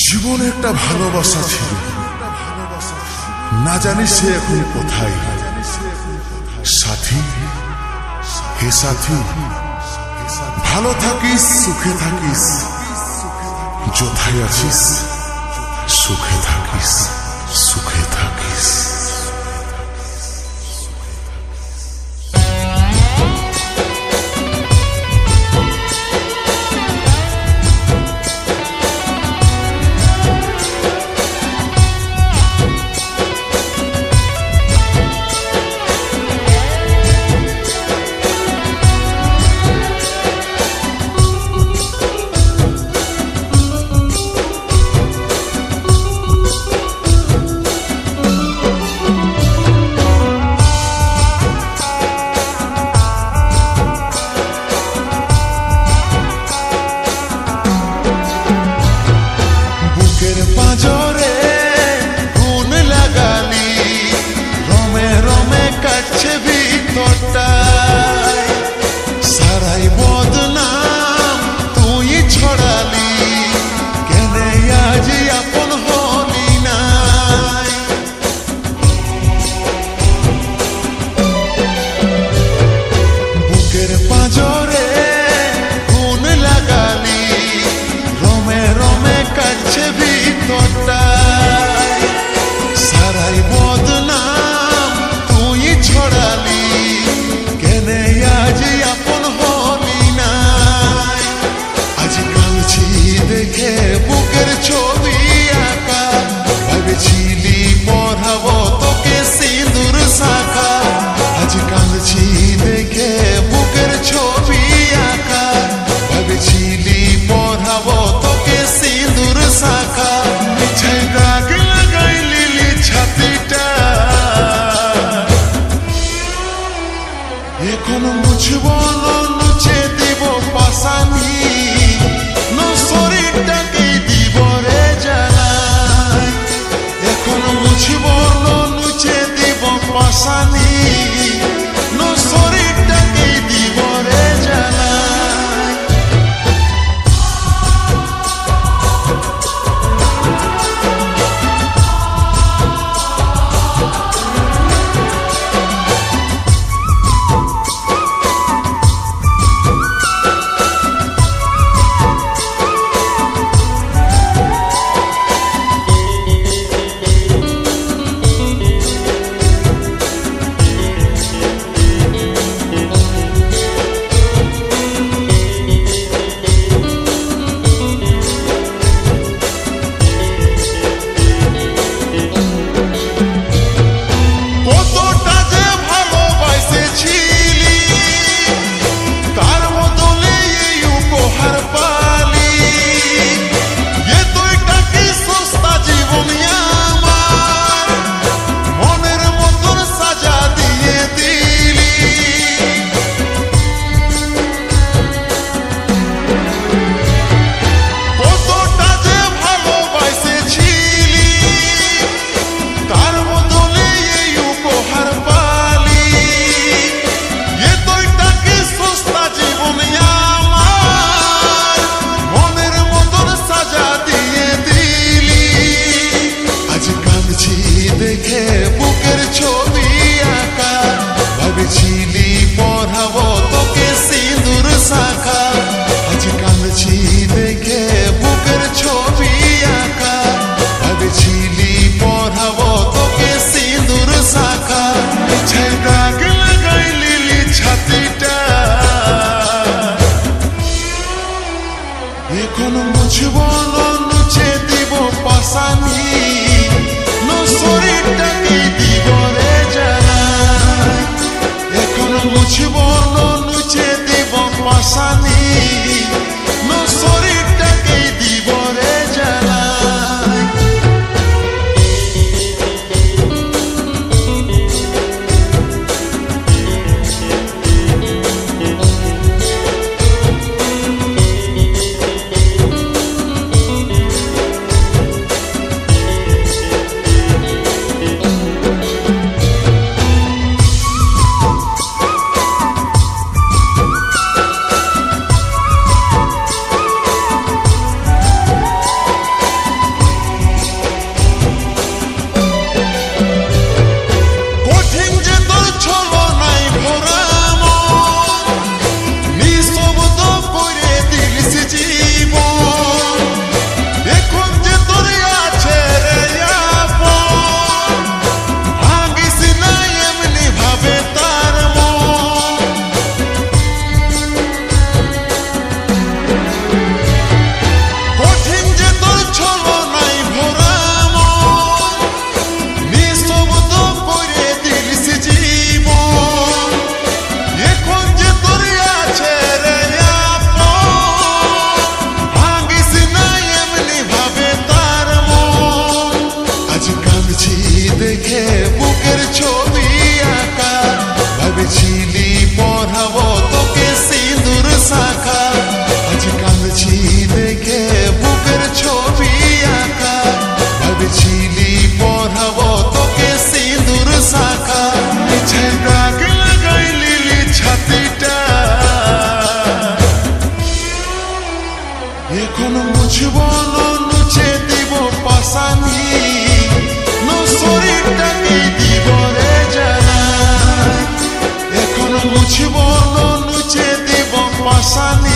জীবনে একটা ভালোবাসা ছিল, না জানি সে এখন কোথায়। সাথী, হে সাথী, ভালো থাকিস, সুখে থাকিস, যথায় আছিস সুখে থাকিস, সুখে থাকিস। পাঁজরে গুণ লাগালি, রমে রমে কাটছে ভিতরটায়, সারাই বদনাম তুই ছড়ালি, কেনে আজ আপন হলি নাই। বুকের পাঁজরে গুণ লাগালি, রমে রমে কাটছে ভিতরটায়, সারাই বদনাম তুই ছড়ালি, কেনে আজ আপন হলি নাই। আজ কাঁদছি দেখে বুকের ছবি আঁকা, ভেবেছিলি পড়াবো তোকে সিঁদুর শাখা। আজ কাঁদছি দেখে বুকের ছবি আঁকা, ভেবেছিলি পড়াবো তোকে সিঁদুর শাখা। মিছে দাগ লাগাইলি ছাতিটা, এখন মুছব না মুছে দিব পাশানি, শরীরটাকে দিব রে জ্বালায়। এখন মুছব না মুছে দিব পাশানি, শরীরটাকে দিব রে জ্বালায়। ভালোবাসা